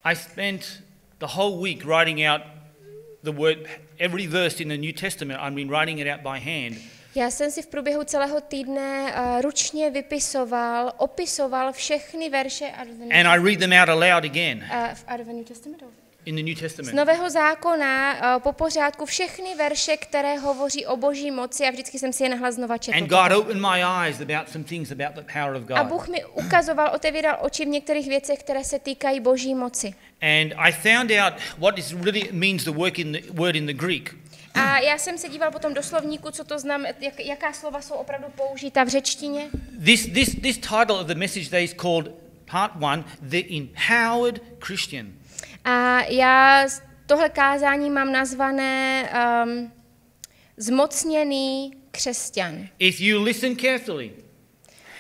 I spent the whole week writing out the word, every verse in the New Testament. I've been writing it out by hand. Já jsem si v průběhu celého týdne ručně opisoval všechny verše And I read them out aloud again in the New Testament. Z Nového zákona po pořádku všechny verše, které hovoří o Boží moci, a vždycky jsem si je nahlas znova četl. And God opened my eyes about some things about the power of God. A Bůh mi otevíral oči v některých věcech, které se týkají Boží moci. And I found out what is really means the word in the Greek. A já jsem se díval potom do slovníku, co to znamená, jaká slova jsou opravdu použita v řečtině. This title of the message today is called Part 1, The Empowered Christian. A já tohle kázání mám nazvané Zmocněný křesťan. If you listen carefully,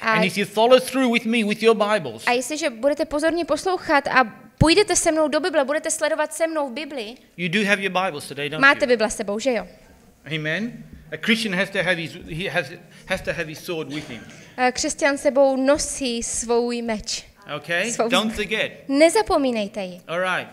and if you follow through with me with your Bibles, a jestliže budete pozorně poslouchat a půjdete se mnou do Bible, budete sledovat se mnou v Bibli. You do have your Bibles today, don't Máte you? Bible s sebou, že jo? Amen. A Christian has to have his sword with him. Křesťan sebou nosí svůj meč. Okay? Don't forget. Nezapomínejte ji. All right.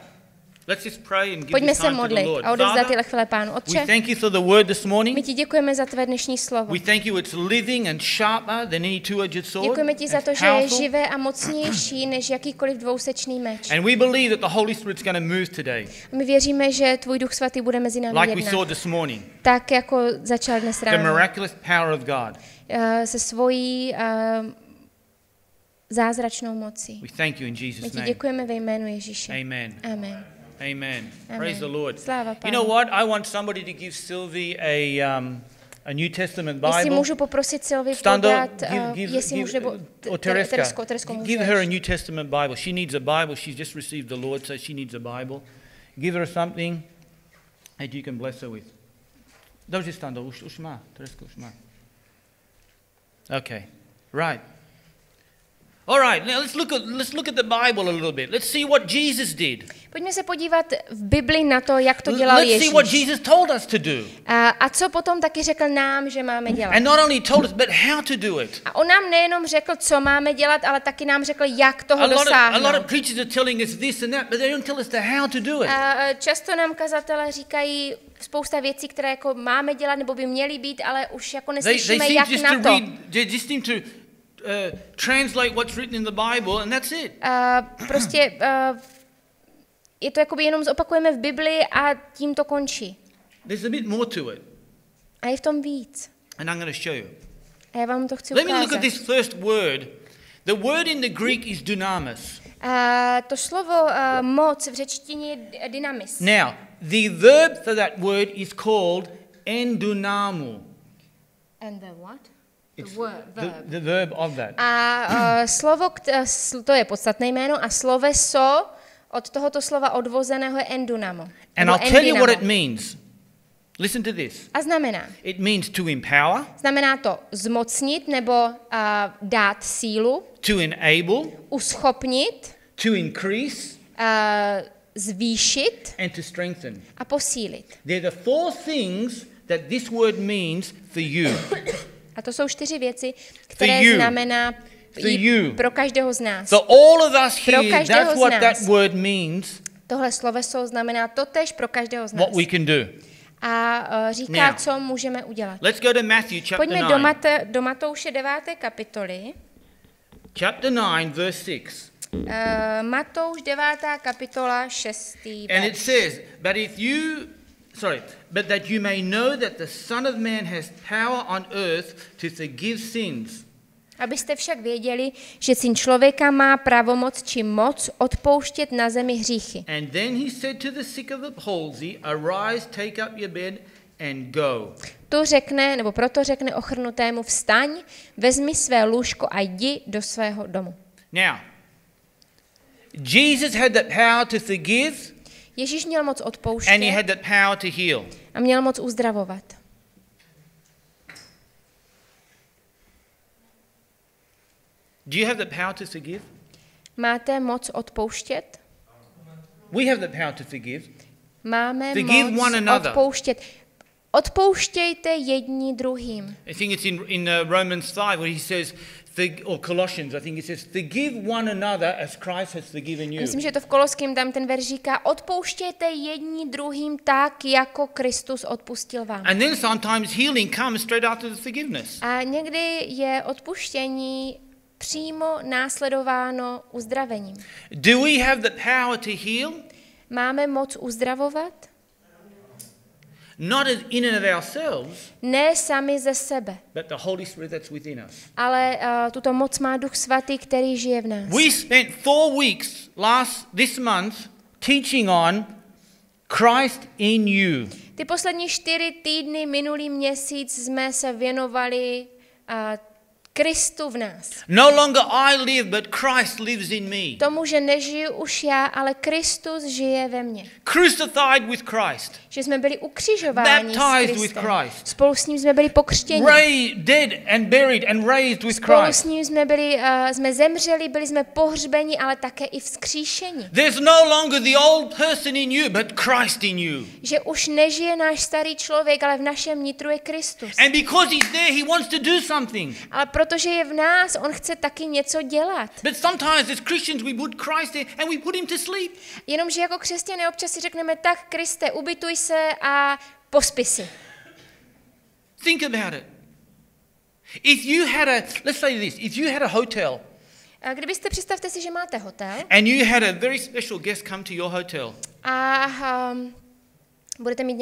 Let's just pray and give Pojďme this se time to the modlit Lord. a odevzdat Father, tyhle chvíle Pánu. Otče, we thank you for the word this morning. my ti děkujeme za tvé dnešní slovo. We thank you it's living and sharper than any two-edged sword. Děkujeme ti za to, že je živé a mocnější než jakýkoliv dvousečný meč. And we believe that the Holy Spirit's going to move today. My věříme, že tvůj Duch Svatý bude mezi námi Like we saw jednat. this morning. Tak jako začal dnes The ráno. miraculous power of God. Se svojí zázračnou mocí. We thank you in My Jesus' ti name. děkujeme ve jménu Ježíše. Amen. Amen. Amen. Amen. Praise the Lord. Sláva You Pánu. know what? I want somebody to give Sylvie a New Testament Jestli Bible. můžu poprosit Sylvii Stando, podat, jestli můžu, nebo or Tereska, Teresko give her a můžeš. New Testament Bible. She needs a Bible. She's just received the Lord, so she needs a Bible. Give her something that you can bless her with. Dobře, Stando, už má. Tereska už má. Okay, right. All right, now let's look at the Bible a little bit. Let's see what Jesus did. Pojďme se podívat v Bibli na to, jak to dělal Let's Ježíš. see what Jesus told us to do. A co potom taky řekl nám, že máme dělat. And not only told us, but how to do it. A on nám nejenom řekl, co máme dělat, ale taky nám řekl, jak toho A lot dosáhnout. of preachers are telling us this and that, but they don't tell us how to do it. A často nám kazatelé říkají spousta věcí, které jako máme dělat nebo by měly být, ale už jako neslyšíme, jak na to. They just seem to translate what's written in the Bible, and that's it. Prostě je to jakoby jenom zopakujeme v Bibli a tím to končí. There's a bit more to it. A je v tom víc. And I'm going to show you. A já vám to chci Let me look at ukázat. this first word. The word in the Greek is dunamis. To slovo moc v řečtině je dynamis. Now, the verb for that word is called endunamu. And the what? It's the verb of that. A slovo, to je podstatné jméno, a sloveso od tohoto slova odvozeného je endunamo. And I'll tell you what it means. Listen to this. A znamená? It means to empower. Znamená to zmocnit nebo dát sílu. To enable. Uschopnit. To increase. Zvýšit. And to strengthen. A posílit. They're the four things that this word means for you. A to jsou 4 věci, které znamená pro každého z nás. So all of us here, that's what that word means. Tohle sloveso znamená totéž pro každého z nás. What we can do. A říká, co můžeme udělat. Let's go to Matthew chapter 9. Pojďme do Matouše 9. kapitoly. Chapter 9, verse 6. Matouš 9. kapitola 6. And it says, but that you may know that the Son of Man has power on earth to forgive sins. Abyste však věděli, že Syn člověka má pravomoc či moc odpouštět na zemi hříchy. And then he said to the sick of the palsy, arise, take up your bed and go. Proto řekne ochrnutému, vstaň, vezmi své lůžko a jdi do svého domu. Now, Jesus had that power to forgive. Ježíš měl moc odpouštět. And he had that power to heal. A měl moc uzdravovat. Do you have the power to forgive? Máte moc odpouštět? We have the power to forgive. Máme forgive moc one another. Odpouštět. Odpouštějte jedni druhým. I think it's in Romans 5 where he says, or Colossians, I think it says, forgive one another as Christ has forgiven you. Myslím, že to v Koloským tam ten verš říká, odpouštějte jedni druhým tak, jako Kristus odpustil vám. And then sometimes healing comes straight after the forgiveness. A někdy je odpuštění přímo následováno uzdravením. Do we have the power to heal? Máme moc uzdravovat? Not in and of ourselves, Ne sami ze sebe, but the Holy Spirit that's within us. ale tuto moc má Duch Svatý, který žije v nás. We spent 4 weeks this month teaching on Christ in you. Ty poslední 4 týdny minulý měsíc jsme se věnovali Kristu v nás. No longer I live, but Christ lives in me. Tomu, že nežiju už já, ale Kristus žije ve mně. Crucified with Christ. Že jsme byli ukřižováni s Baptized with Kristem. Christ. Spolu s ním jsme byli pokřtěni. Dead and buried and raised with Spolu Christ. s ním jsme zemřeli, byli jsme pohřbeni, ale také i vzkříšeni. There's no longer the old person in you, but Christ in you. Že už nežije náš starý člověk, ale v našem nitru je Kristus. And because he's there, he wants to do something. Ale protože je v nás, on chce taky něco dělat. But sometimes as Christians we put Christ there and we put him to sleep. Jenomže jako křesťané občas si řekneme, tak Kriste, ubytuj se a pospi si. Think about it. If you had let's say this, if you had a hotel. Kdybyste, představte si, že máte hotel. And you had a very special guest come to your hotel. A budete mít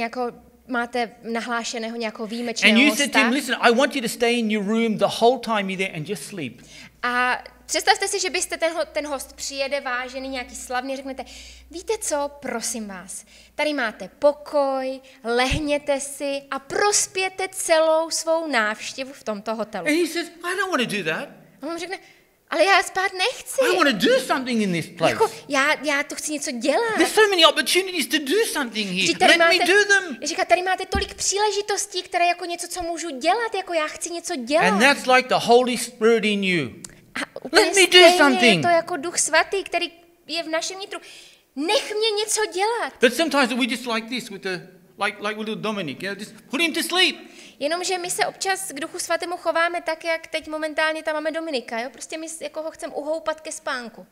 máte nahlášeného nějakého výjimečného hosta. And you hosta. said to him, listen, I want you to stay in your room the whole time you're there and just sleep. A představte si, že byste ten host přijede vážený, nějaký slavný, řeknete, víte co, prosím vás, tady máte pokoj, lehněte si a prospěte celou svou návštěvu v tomto hotelu. And he says, I don't want to do that. A on řekne, ale já spát nechci. I want to do something in this place. Jako, já to chci něco dělat. There's so many opportunities to do something here. Let me do them. Říká, tady máte tolik příležitostí, které jako něco, co můžu dělat, jako já chci něco dělat. And that's like the Holy Spirit in you. A úplně Let me do something. je to jako Duch Svatý, který je v našem nitru. Nech mě něco dělat. But sometimes we just like this with like with little Dominic, just put him to sleep. Jenomže my se občas k Duchu Svatému chováme tak, jak teď momentálně tam máme Dominika. Jo? Prostě my jako ho chceme uhoupat ke spánku.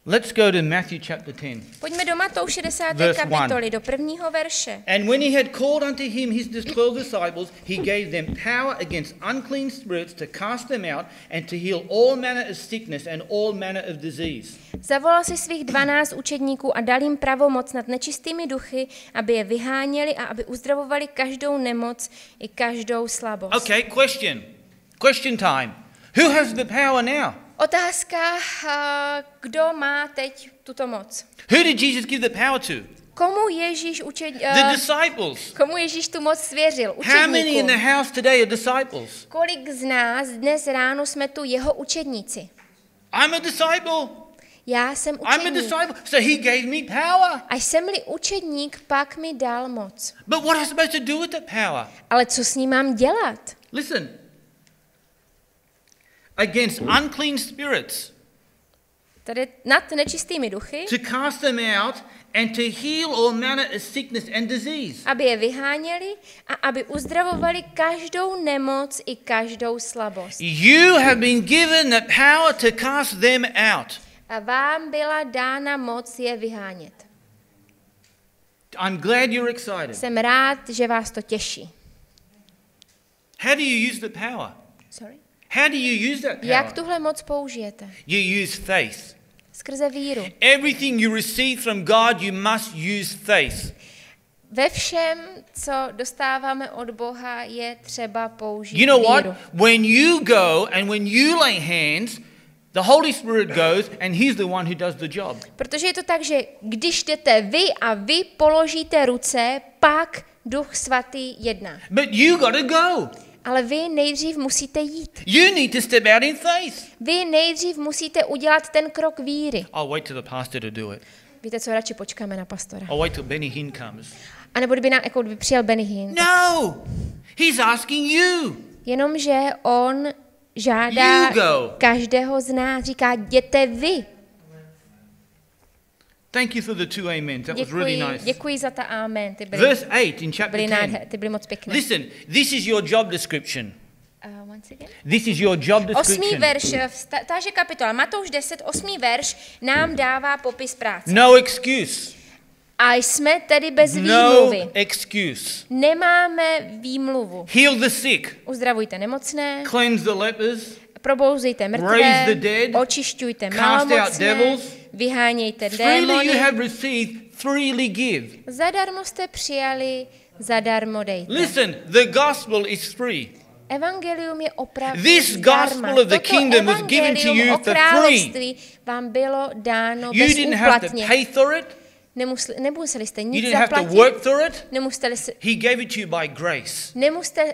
Let's go to Matthew chapter 10. Pojďme do Matouše 10. kapitoly, do 1. verše. And when he had called unto him his 12 disciples, he gave them power against unclean spirits to cast them out and to heal all manner of sickness and all manner of disease. Zavolal si svých 12 učedníků a dal jim pravomoc nad nečistými duchy, aby je vyháněli a aby uzdravovali každou nemoc i každou slabost. Okay, question time. Who has the power now? Otázka, kdo má teď tuto moc? Who did Jesus give the power to? Komu Ježíš the disciples. Komu Ježíš tu moc svěřil? Učedníkům. How many in the house today are disciples? Kolik z nás dnes ráno jsme tu jeho učedníci? I'm a disciple. Já jsem učedník. I'm a disciple. So he gave me power. A jsem-li učedník, pak mi dal moc. But what am I supposed to do with that power? Ale co s ním mám dělat? Listen. Against unclean spirits. Tady nad nečistými duchy. To cast them out and to heal all manner of sickness and disease. Aby je vyháněli a aby uzdravovali každou nemoc i každou slabost. You have been given the power to cast them out. A vám byla dána moc je vyhánět. I'm glad you're excited. Jsem rád, že vás to těší. How do you use the power? Sorry? How do you use that power? Jak tuhle moc použijete? You use faith. Skrze víru. Everything you receive from God, you must use faith. Ve všem, co dostáváme od Boha, je třeba použít You know víru. what? When you go and when you lay hands, the Holy Spirit goes and he's the one who does the job. Protože je to tak, že když jdete vy a vy položíte ruce, pak Duch Svatý jedná. But you got to go. Ale vy nejdřív musíte jít. You need to step out in faith. Vy nejdřív musíte udělat ten krok víry. I'll wait till the pastor to do it. Víte co, radši počkáme na pastora. I'll wait till Benny Hinn comes. A nebo kdyby přijel Benny Hinn. No! He's asking you. Jenomže on žádá každého z nás, říká, jděte vy. Thank you for the 2 amens. That was really nice. Děkuji za ta amen. Ty byly, Verse 8 in chapter 10. ty byly moc pěkné. Listen, this is your job description. once again. This is your job 8. description. verš, táže kapitola, Matouš 10, 8. verš nám dává popis práce. No excuse. A jsme tedy bez No výmluvy. excuse. Nemáme výmluvu. Heal the sick. Uzdravujte nemocné, Cleanse the lepers. probouzejte Raise mrtvé, the dead, očišťujte cast out malomocné, devils. vyhánějte Freely you démony. have received, freely give. Zadarmo jste přijali, zadarmo dejte. Listen, the gospel is free. Evangelium je opravdu This zdarma. gospel of the Toto kingdom was given to evangelium you o for free. království vám bylo dáno You didn't have to bezúplatně. pay for it. Nemuseli jste You nic didn't have to zaplatit, work for it. He gave it to you by grace.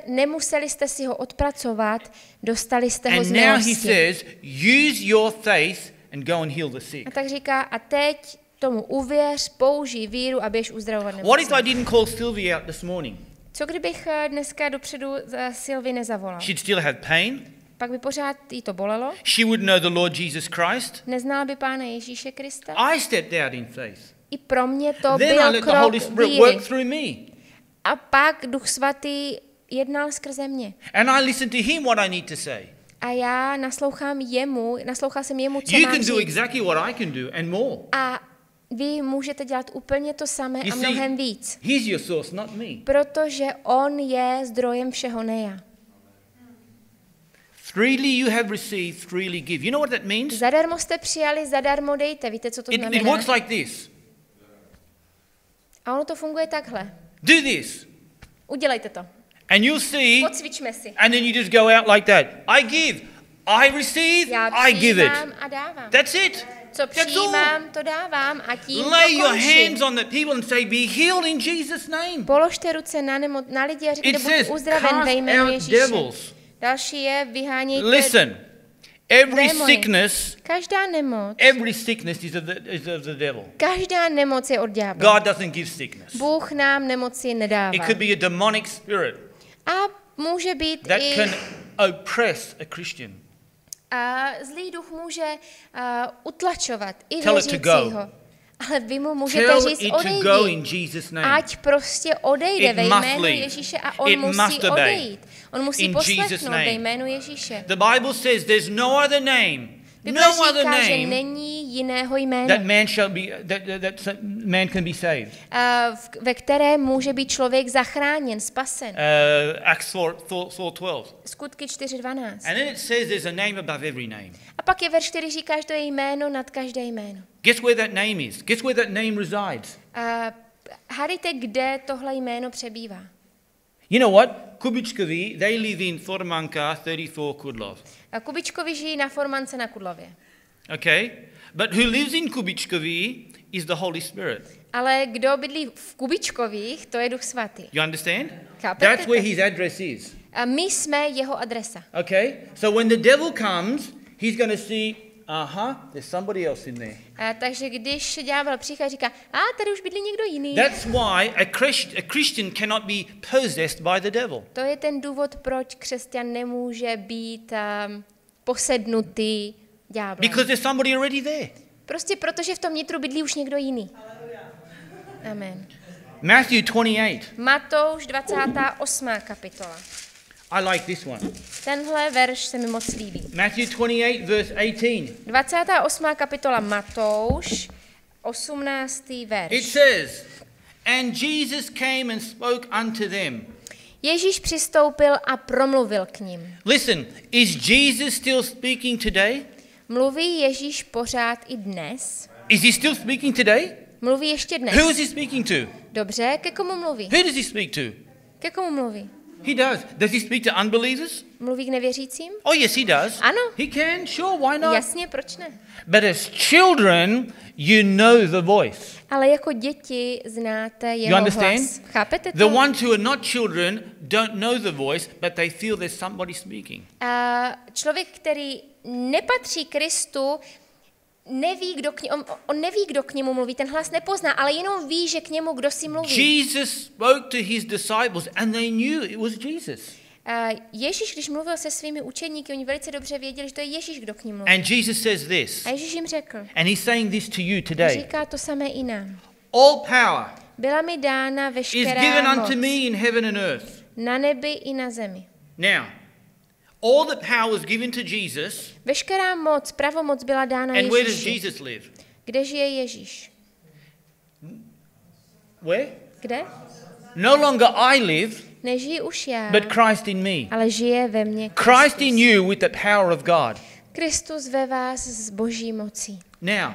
nemuseli jste si ho odpracovat, dostali jste ho z And now he milosti. says, use your faith and go and heal the sick. A tak říká, a teď tomu uvěř, použij víru a běž uzdravovat What if nemocné. I didn't call Sylvia out this morning? Co kdybych dneska dopředu za Sylvii nezavolal? She'd still have pain. Pak by pořád jí to bolelo, She would know the Lord Jesus Christ. neznala by Pána Ježíše Krista. I stepped out in faith. I pro mě to Then I byl let the Holy krok Spirit víry. work through me. A pak Duch Svatý jednal skrze mě. And I listen to him what I need to say. A já naslouchal jsem jemu, co You mám can do říct. exactly what I can do and more. A vy můžete dělat úplně to samé You a see, mnohem víc. he's your source, not me. Protože on je zdrojem všeho, ne já. Freely you have received, freely give. You know what that means? Zadarmo jste přijali, zadarmo dejte. Víte, co to It znamená? works like this. A ono to funguje takhle. Do this. Udělejte to. And you'll see, Pocvičme si. and then you just go out like that. I give. I receive, Já I give it. přijímám a dávám. That's it. Co That's all. přijímám, to dávám a tím Lay to your končí. hands on the people and say, be healed in Jesus' name. Položte ruce na lidi a řekněte, It buď says, uzdraven cast ve jménu out Ježíše. devils. Další je, vyhánějte Listen, every démony. sickness, Každá nemoc, every sickness is of the devil. každá nemoc je od ďábla. God doesn't give sickness. Bůh nám nemoci nedává. It could be a demonic spirit A může být that i... can oppress a Christian. A zlý duch může utlačovat i Tell it to go. věřícího. Ale vy mu můžete Tell říct, it to go in odejdi. Jesus' name. Ať prostě odejde It ve must jménu leave. Ježíše a on It musí must obey. odejít. On musí In Jesus' poslechnout name. ve jménu Ježíše. The Bible says there's no other name, Bible no other říká, že name není jiného that jména, man shall be that man can be saved. ve kterém může být člověk zachráněn, spasen. Acts 4:12. Skutky 4.12. And then it says there's a name above every name. A pak je verš, který říká, že to je jméno nad každé jméno. Guess where that name is? Guess where that name resides? Hádejte, kde tohle jméno přebývá. You know what? Kubičkovi, they live in Formanka 34 Kudlov. Kubičkovi žijí na Formance na Kudlově. Okay? But who lives in Kubičkovi is the Holy Spirit. Ale kdo bydlí v Kubičkových, to je Duch Svatý. You understand? Chápete That's where to? his address is. A my jsme jeho adresa. Okay? So when the devil comes, he's going to see, there's somebody else in there. Takže když ďábel přichází, říká, tady už bydlí někdo jiný. That's why a Christian cannot be possessed by the devil. To je ten důvod, proč křesťan nemůže být posednutý ďáblem. Because there's somebody already there. Prostě protože v tom nitru bydlí už někdo jiný. Amen. Matthew 28. Matouš 28. kapitola. I like this one. Tenhle verš se mi moc líbí. Matthew 28, verse 18. 28. kapitola Matouš, 18. It verš. says, and Jesus came and spoke unto them. Ježíš přistoupil a promluvil k ním. Listen, is Jesus still speaking today? Mluví Ježíš pořád i dnes? Is he still speaking today? Mluví ještě dnes. Who is he speaking to? Dobře, ke komu mluví? Who does he speak to? Ke komu mluví? He does. Does he speak to unbelievers? Mluví k nevěřícím? Oh, yes, he does. Ano. He can, sure, why not? Jasně, proč ne? But as children, you know the voice. Ale jako děti znáte You jeho understand? hlas. Chápete The to? ones who are not children don't know the voice, but they feel there's somebody speaking. Člověk, který nepatří Kristu, neví, on neví, kdo k němu mluví, ten hlas nepozná, ale jenom ví, že k němu kdo si mluví. Jesus spoke to his disciples and they knew it was Jesus. Ježíš, když mluvil se svými učedníky, oni velice dobře věděli, že to je Ježíš, kdo k ním mluví. And Jesus says this, A Ježíš jim řekl, and he's saying this to you a today. říká to samé i nám. All power Byla mi dána is given veškerá unto moc me in heaven and earth. na nebi i na zemi. Now, All the power was given to Jesus. Veškerá moc, pravomoc byla dána And where does Ježíši. Jesus live? Kde žije Ježíš? Where? Kde? No longer I live, Nežije už já, but Christ in me. ale žije ve mně Christ in Kristus. you with the power of God. Kristus ve vás s boží mocí. Now,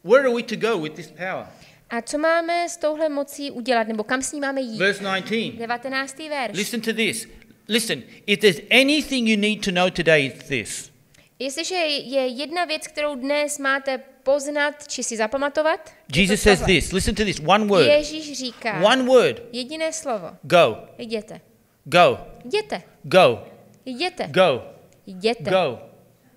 where are we to go with this power? A co máme s touhle mocí udělat, nebo kam s ní máme jít? Verse 19. 19. verš. Listen to this. Listen, if there's anything you need to know today, it's this. Jestliže je jedna věc, kterou dnes máte poznat, či si zapamatovat, je to Jesus says tohle. this. Listen to this. One word. Ježíš říká One word. jediné slovo. Go. Jděte. Go. Jděte. Go. Jděte. Go. Jděte. Go.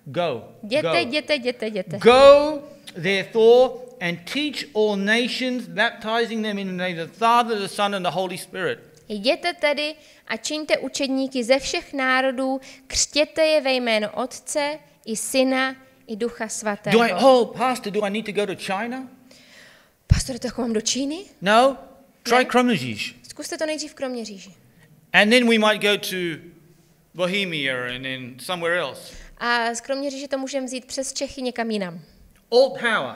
Go. Jděte, Go. jděte, jděte, jděte. Go, therefore, and teach all nations, baptizing them in the name of the Father, the Son, and the Holy Spirit. Jděte tedy a čiňte učedníky ze všech národů, křtěte je ve jméno Otce i Syna i Ducha Svatého. Pastor, do I need to go to China? Pastore, tak mám do Číny? No. Try Ne. Kroměříž. Zkuste to nejdřív v Kroměříži. And then we might go to Bohemia and then somewhere else. A z Kroměříže to můžeme vzít přes Čechy někam jinam. All power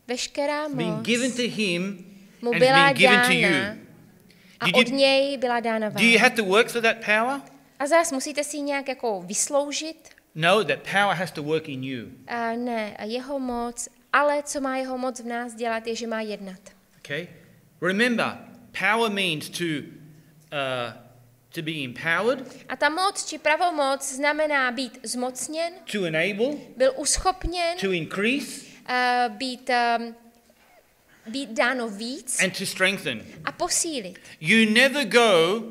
Veškerá being moc given to him mu and byla being given to you. dána a Did od you- něj byla dána Do you vám. have to work for that power? A zase musíte si ji nějak jako vysloužit? No, that power has to work in you. A ne, a jeho moc, ale co má jeho moc v nás dělat, je, že má jednat. Okay? Remember, power means to be empowered, A ta moc či pravomoc znamená být zmocněn, to enable, byl uschopněn, to increase, být dáno víc and to strengthen. a posílit. You never go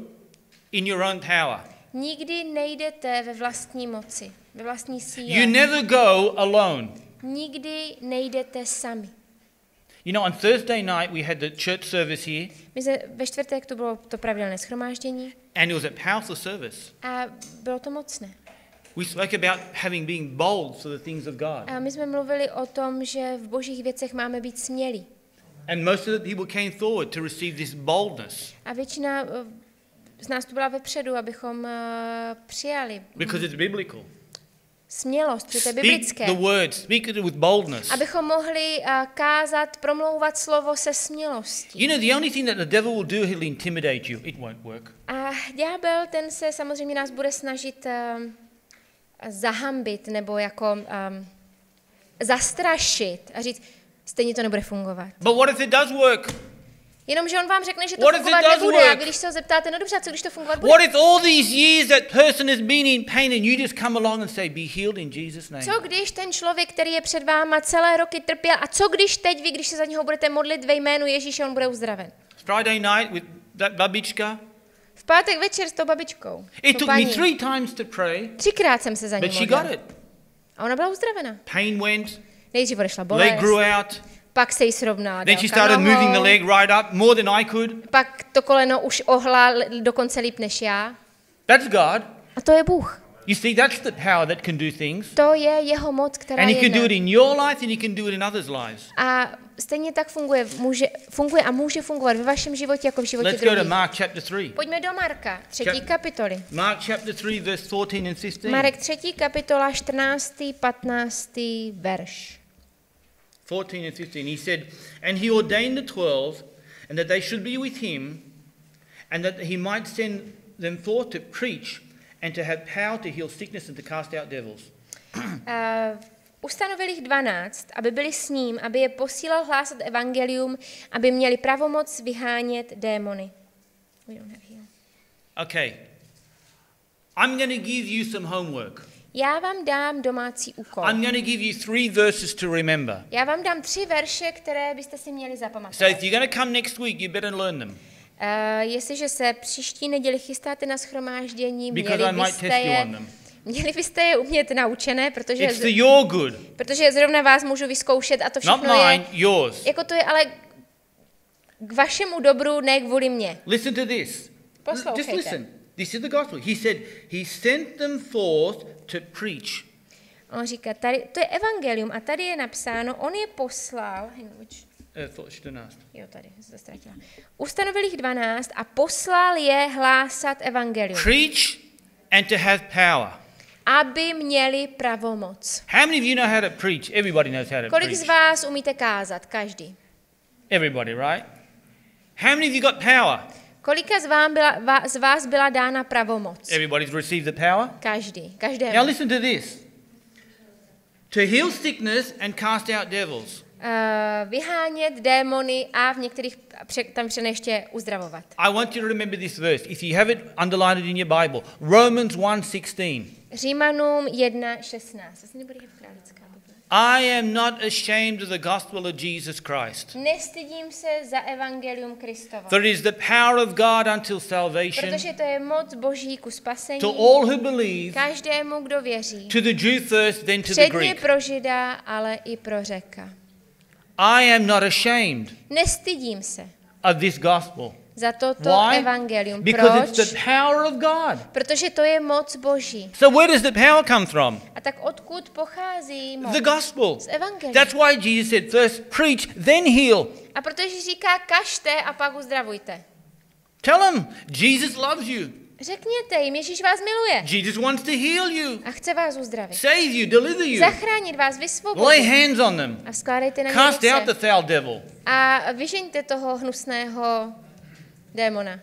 in your own power. Nikdy nejdete ve vlastní moci, ve vlastní You síle. never go alone. Nikdy nejdete sami. You know, on Thursday night we had the church service here, Ve čtvrtek to bylo to pravidelné shromáždění and it was a powerful service. a bylo to mocné. We spoke about having being bold for the things of God. A my jsme mluvili o tom, že v božích věcech máme být smělí. And most of the people came forward to receive this boldness A většina z nás tu byla vepředu, abychom přijali because it's biblical. smělost, protože to je Speak biblické. the word, speak it with boldness. Abychom mohli kázat, promlouvat slovo se smělostí. You know, the only thing that the devil will do, he'll intimidate you. It won't work. A ďábel, ten se samozřejmě nás bude snažit zahambit nebo jako zastrašit a říct, stejně to nebude fungovat. But what if it does work? Jenomže on vám řekne, že to What if it fungovat does nebude. A work? když se ho zeptáte, no dobře, a co když to fungovat bude? What if all these years that person has been in pain and you just come along and say, be healed in Jesus' name? Co když ten člověk, který je před váma celé roky trpěl, a co když teď vy, když se za něho budete modlit ve jménu Ježíše, on bude uzdraven? Friday night with that babička. V pátek večer s tou babičkou. It tou took me paní. 3 times to pray, 3krát jsem se za ní but she got modlila. it. A ona byla uzdravena. Pain went, Nejdřív odešla leg bolest, grew out. pak se jí srovnala Then she délka started moving the nohou, leg right up, more than I could. pak to koleno už ohla dokonce líp než já. That's God. A to je Bůh. You see, that's the power that can do things. To je jeho moc, která And he can do jedná. it in your life and he can do it in others' lives. A stejně tak funguje a může fungovat ve vašem životě jako v životě Let's go to druhých. Mark chapter 3. Pojďme do Marka, 3. Chap- kapitoly. Mark chapter 3, verse 14 and 15. Marek 3. kapitola, 14. 15. verš. 14 and 15. He said, and he ordained the 12, and that they should be with him, and that he might send them forth to preach, and to have power to heal sickness and to cast out devils. Ustanovil jich 12, aby byli s ním, aby je posílal hlásat evangelium, aby měli pravomoc vyhánět démony. We don't have here. Okay. I'm going to give you some homework. Já vám dám domácí úkol. I'm going to give you 3 verses to remember. Já vám dám 3 verše, které byste si měli So zapamatovat. if you're going to come next week, you better learn them. Jestliže se příští neděli chystáte na shromáždění, Because I might test you on them. měli byste je umět naučené, It's for your good. protože zrovna vás můžu vyzkoušet a to Not všechno je, mine, yours. jako to je ale k vašemu dobru, ne kvůli mně. Listen to this. Poslouchejte. Just listen. This is the gospel. He said, he sent them forth to preach. On říká, tady, to je evangelium a tady je napsáno, on je poslal, jo, tady jsem to ztratila. Ustanovil jich 12 a poslal je hlásat evangelium. Preach and to have power. aby měli pravomoc. How many of you know how to preach? Everybody knows how to Kolik z preach. vás umíte kázat? Každý. Everybody, right? How many of you got power? Kolika z vás byla dána pravomoc? Everybody's received the power. Každý. Každému. Now listen to this. To heal sickness and cast out devils. Vyhánět démony a v některých tam ještě uzdravovat. I want you to remember this verse. If you have it underlined in your Bible, Romans 1:16. Římanům 1:16. I am not ashamed of the gospel of Jesus Christ. Nestydím se za evangelium Kristovo. For it is the power of God until salvation Protože to je moc Boží ku spasení. to all who believe, Každému, kdo věří. to the Jew first, then to the Předně Greek. pro Žida, ale i pro Řeka. I am not ashamed Nestydím se of this gospel. za toto Why? evangelium. Because Proč? it's the power of God. Protože to je moc Boží. So where does the power come from? A tak odkud pochází moc? The gospel. Z evangelia. That's why Jesus said, first preach, then heal. A protože říká, kažte a pak uzdravujte. Tell them, Jesus loves you. Řekněte jim, Ježíš vás miluje Jesus wants to heal you, a chce vás uzdravit. save you, deliver you. Zachránit vás, Lay vysvobodit. hands on them. A skládejte na ně Cast out ruce. the foul devil. A vyžeňte toho hnusného démona,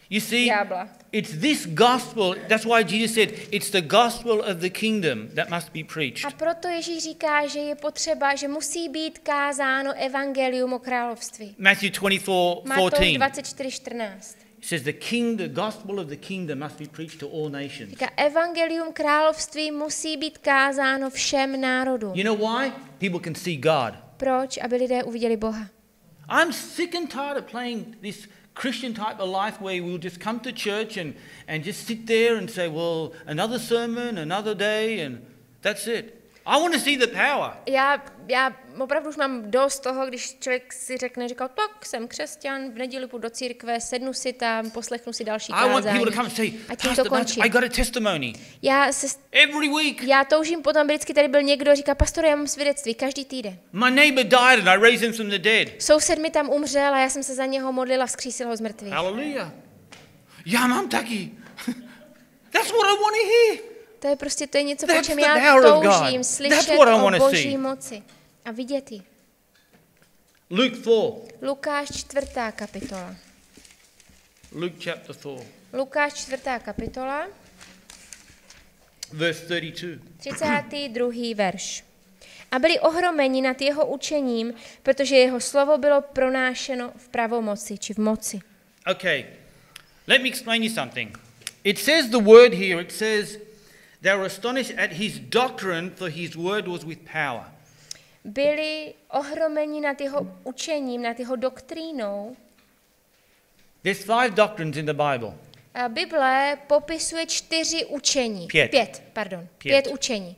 You see, ďábla. it's this gospel. That's why Jesus said, it's the gospel of the kingdom that must be preached. A proto Ježíš říká, že je potřeba, že musí být kázáno evangelium o království. Matthew 24:14. Matouš 24:14. It says the gospel of the kingdom must be preached to all nations. Říká, evangelium království musí být kázáno všem národům. You know why? People can see God. Proč? Aby lidé uviděli Boha. I'm sick and tired of playing this Christian type of life where we'll just come to church and just sit there and say, well, another sermon, another day, and that's it. I want to see the power. Já opravdu už mám dost toho, když člověk si říká, tak jsem křesťan, v neděli půjdu do církve, sednu si tam, poslechnu si další I want kázání. people to come and say, A tím to Pastor, končí. I got a testimony every week. Já toužím potom, aby vždycky tady byl někdo a říká, pastore, já mám svědectví každý týden. My neighbor died and I raised him from the dead. Soused mi tam umřel a já jsem se za něho modlila a vzkřísil ho z mrtvých. Hallelujah. Já mám taky. That's what I want to hear. To je něco, po That's čem the já power of God. toužím, That's slyšet what I o wanna Boží see. moci a vidět ji. Luke 4. Lukáš 4. kapitola. Luke chapter 4, Lukáš 4. kapitola, verse 32. 32. verš. A byli ohromeni nad jeho učením, protože jeho slovo bylo pronášeno v pravomoci, či v moci. Okay, let me explain you something. It says the word here, it says, they were astonished at his doctrine, for his word was with power. Byli ohromeni nad jeho učením, nad jeho doktrínou. There's 5 doctrines in the Bible. A Bible popisuje 4 učení. 5. 5 učení.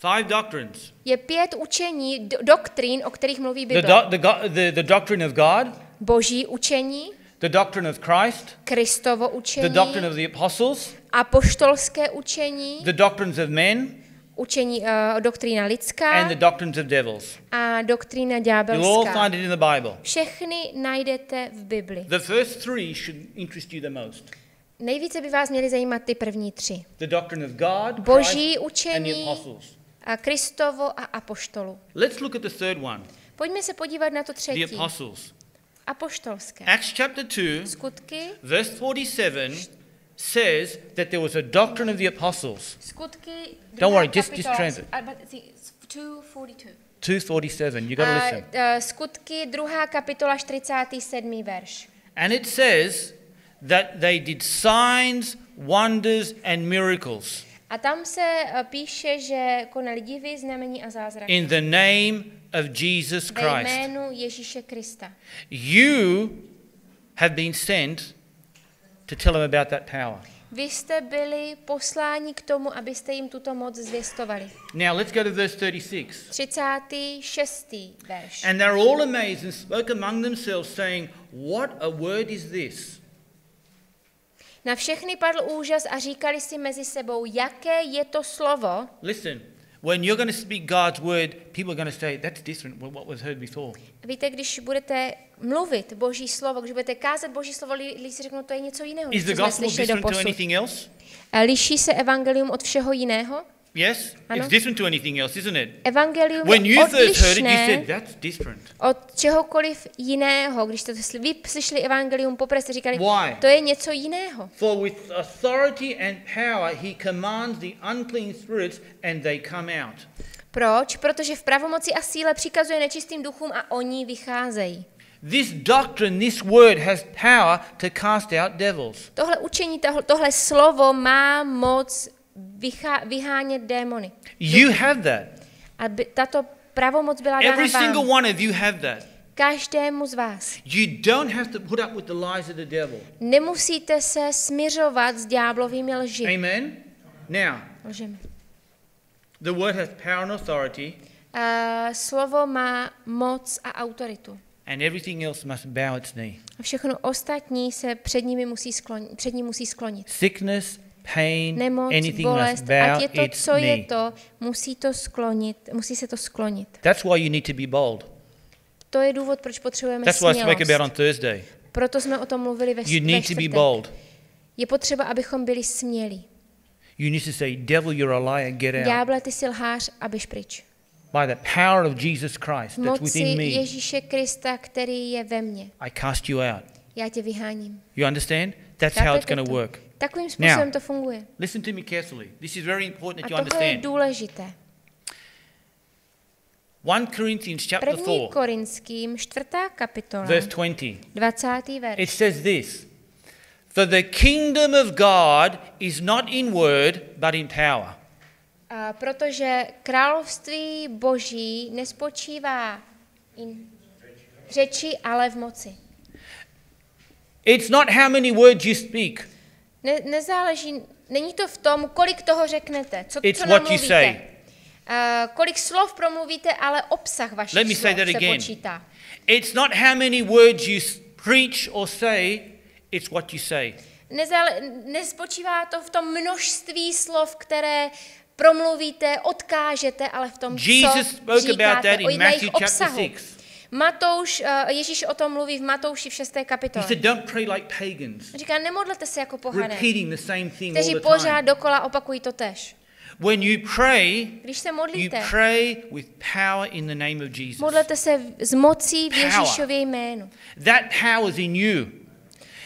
5 doctrines. Je 5 učení, doktrín, o kterých mluví The, Bible. the doctrine of God, Boží učení, the doctrine of Christ, Kristovo the učení, doctrine of the apostles, apoštolské učení, the doctrines of men, učení, doktrína lidská and the doctrines of devils. a doktrína You'll all ďábelská. find it in the Bible. Všechny najdete v Bibli. The first 3 should interest you the most. Nejvíce by vás měly zajímat ty první 3. The doctrine of God, Boží Christ, and the učení, apostles. a Kristovo a apoštolu. Let's look at the third one, Pojďme se podívat na to the třetí. apostles. Apoštolské. Acts chapter 2, Skutky, verse 47 says that there was a doctrine of the apostles. skutky, Don't worry, just translate. 2:42. 2:47, you got to listen. Skutky, 2. kapitola, 47. verš. And it says that they did signs, wonders and miracles A tam se píše, že konali divy, znamení a zázraky. in the name of Jesus Ve Christ. jménu Ježíše Krista. You have been sent to tell them about that power. Vy jste byli posláni k tomu, abyste jim tuto moc zvěstovali. Now let's go to verse 36. 36. verš. And they're all amazed and spoke among themselves, saying, what a word is this? Na všechny padl úžas a říkali si mezi sebou, jaké je to slovo. Listen, When you're going to speak God's word, people are going to say, that's different from what was heard before. Víte, když budete mluvit Boží slovo, když budete kázat Boží slovo, lidi si řeknou, to je něco jiného, Is the co jsme gospel slyšeli different to doposud. anything else? Liší se evangelium od všeho jiného? Yes? Ano. It's different to anything else, isn't it? Evangelium When je you first heard it, you odlišné said, that's different. od čehokoliv jiného. Když jste vy slyšeli evangelium poprvé, jste říkali, Why? to je něco jiného. For with authority and power he commands the unclean spirits and they come out. Proč? Protože v pravomoci a síle přikazuje nečistým duchům a oni vycházejí. This doctrine, this word has power to cast out devils. Tohle učení, tohle slovo má moc vyhánět démony. You have that. A tato pravomoc byla dána Every single vám. one of you have that. Každému z vás. You don't have to put up with the lies of the devil. Nemusíte se smiřovat s ďáblovými lži. Amen? Now, Lžemi. the word has power and authority, Slovo má moc a autoritu. and everything else must bow its knee. A všechno ostatní se před ním musí sklonit. Sickness, pain, Nemoc, anything must bolest, bow ať je to, its co je knee. to, musí se to sklonit. That's why you need to be bold. To je důvod, proč potřebujeme That's what I spoke about smělost. on Thursday. Proto jsme o tom mluvili ve You need to be čtvrtek. bold. Je potřeba, abychom byli smělí. You need to say, devil, you're a liar, get out. Ďáble, ty jsi lhář a běž pryč. By the power of Jesus Christ V that's moci within me, Ježíše Krista, který je ve mně. I cast you out. Já tě vyháním. You understand? That's how it's Chápete going to to? work. Takovým způsobem Now, to funguje. Listen to me carefully. This is very important A that you tohle je understand. důležité. 1 Corinthians chapter 1. 4, Korinským, 4. kapitola, verse 20. 20. verš. It says this, for the kingdom of God is not in word, but in power. Protože království Boží nespočívá v řeči, ale v moci. It's not how many words you speak. Nezáleží, není to v tom, kolik toho řeknete, co It's co what you namluvíte. say. Kolik slov promluvíte, ale obsah vašich Let me slov say that se again. počítá. It's not how many words you preach or say, it's what you say. Nespočívá to v tom množství slov, které promluvíte, odkážete, ale v tom, Jesus co spoke říkáte, about that o in jejich Matthew chapter obsahu. 6. Ježíš o tom mluví v Matouši v 6. He kapitole. said, don't pray like pagans, Říká, nemodlete se jako pohané, repeating the same thing all kteří the pořád time. dokola opakují to tež. When you pray, Když se you modlíte, pray with power in the name of Jesus. modlete se s mocí v Power. Ježíšově jménu. That power is in you.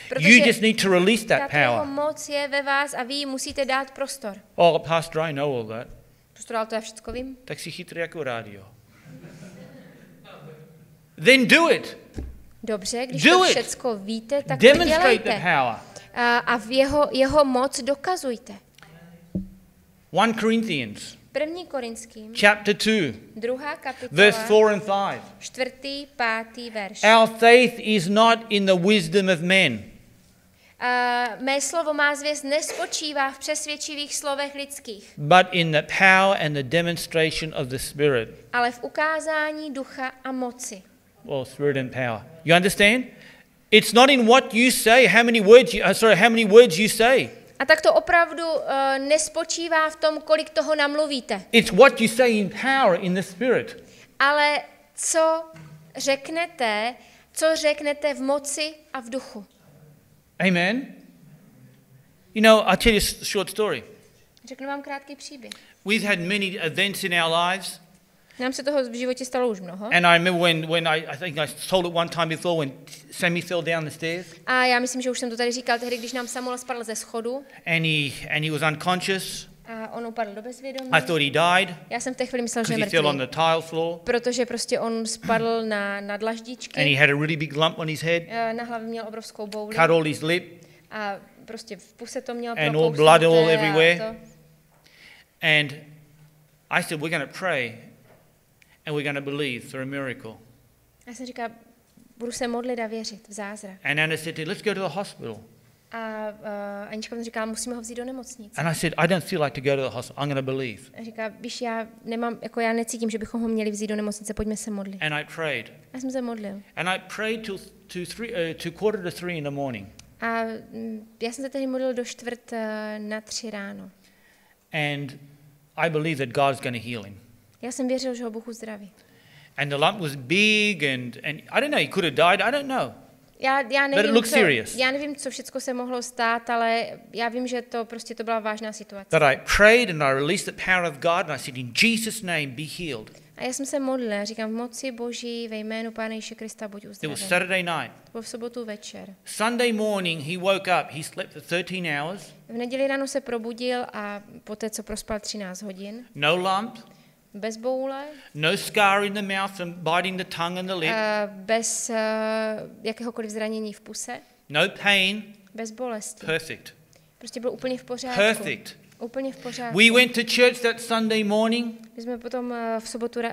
Protože You just need to release that tato jeho power. moc je ve vás a vy jí musíte dát prostor. Oh, Pastor, I know all that. Prostor, ale to já všecko vím. Tak si chytrý jako rádio. Then do it. Dobře, když Do to it. všecko víte, tak to Demonstrate the dělejte. power. A v jeho moc dokazujte. 1 Corinthians 1. Korinským, chapter 2, 2. kapitola, verse 4 and 5. 4. 5. verš. Our faith is not in the wisdom of men, Mé slovo má zvěst nespočívá v přesvědčivých slovech lidských, but in the power and the demonstration of the Spirit. ale v ukázání ducha a moci. Well, Spirit and power. You understand? It's not in what you say, how many words you say. A tak to opravdu nespočívá v tom, kolik toho namluvíte, It's what you say in power, in the Spirit. ale co řeknete v moci a v duchu. Amen? You know, I'll tell you a short story. Řeknu vám krátký příběh. We've had many events in our lives, Nám se toho v životě stalo už mnoho. and I remember when I think I told it one time before when Sammy fell down the stairs, A já myslím, že už jsem to tady říkal tehdy, když nám Samuel spadl ze schodu and he was unconscious. a on upadl do bezvědomí. I thought he died Já jsem v té chvíli myslel, že je because he fell on mrtvý, the tile floor, protože prostě on spadl na dlaždičky, and he had a really big lump on his head, na hlavě měl obrovskou bouli cut all his lip, a prostě v puse to měl and all blood all prokousnuté everywhere. a to. And I said, we're going to pray, and we're going to believe for a miracle. Já jsem říkal, budu se modlit a věřit v zázrak. And Anna said, let's go to the hospital. A Anička mi říká, musíme ho vzít do nemocnice. And I said, I don't feel like to go to the hospital. I'm going to believe. A říká, víš, já necítím, že bychom ho měli vzít do nemocnice, pojďme se modlit. And I prayed. Já jsem se modlil. And I prayed till 2:45 in the morning. A já jsem se tehdy modlil do 2:45 ráno. And I believe that God's going to heal him. Já jsem věřil, že ho Bůh uzdraví. And the lump was big and I don't know, he could have died, I don't know. Já nevím, co všechno se mohlo stát, ale já vím, že to byla vážná situace. But I prayed and I released the power of God and I said, in Jesus' name, be healed. A já jsem se modlil, říkám, v moci Boží, ve jménu Pána Ježíše Krista, buď It was uzdraven. Saturday night. To bylo v sobotu večer. Sunday morning, he woke up. He slept for 13 hours. V neděli ráno se probudil a poté, co prospal 13 hodin, No lump, bez boule, no scar in the mouth from biting the tongue and the lip, bez jakéhokoliv zranění v puse, no pain, bez bolesti. perfect. Prostě byl úplně v pořádku. Perfect. Úplně v pořádku. We went to church that Sunday morning. My jsme potom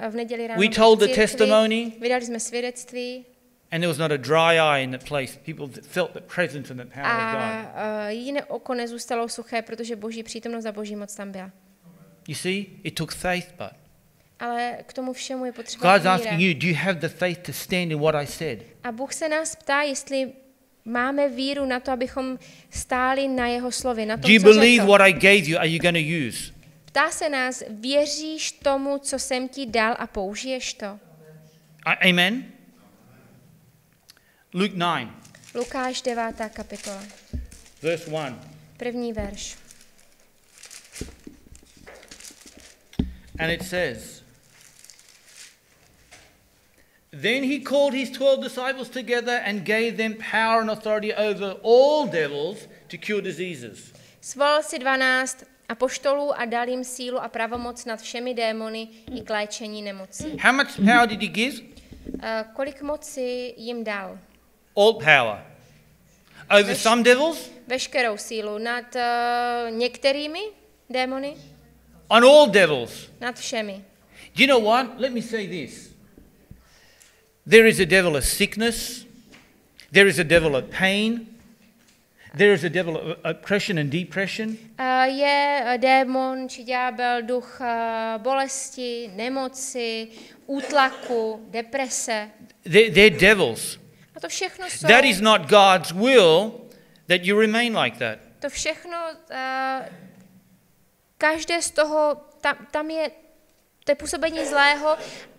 v neděli ráno We told the testimony. vydali jsme svědectví And there was not a dry eye in the place. People felt the presence and the power of God. a jiné oko nezůstalo suché, protože Boží přítomnost a Boží moc tam byla. You see, it took faith, but Ale k tomu všemu je potřeba God's víra. asking you, do you have the faith to stand in what I said? A Bůh se nás ptá, jestli máme víru na to, abychom stáli na jeho slově, na tom, Do you co believe řekl. what I gave you? Are you going to use? Ptá se nás, věříš tomu, co jsem ti dal a použiješ to? Amen? Luke 9, Lukáš 9. kapitola, verse 1. první verš. And it says, Then he called his 12 disciples together and gave them power and authority over all devils to cure diseases. Svolal si 12 apoštolů a dal jim sílu a pravomoc nad všemi démony i k léčení nemocí. How much power did he give? Kolik moci jim dal? All power. Over some devils? Veškerou sílu nad některými démony? On all devils. Nad všemi. Do you know what? Let me say this. There is a devil of sickness. There is a devil of pain. There is a devil of oppression and depression. Je démon či ďábel duch bolesti, nemoci, útlaku, deprese. They're devils. A to všechno jsou... That is not God's will that you remain like that. To všechno, každé z toho, tam je, to je působení zlého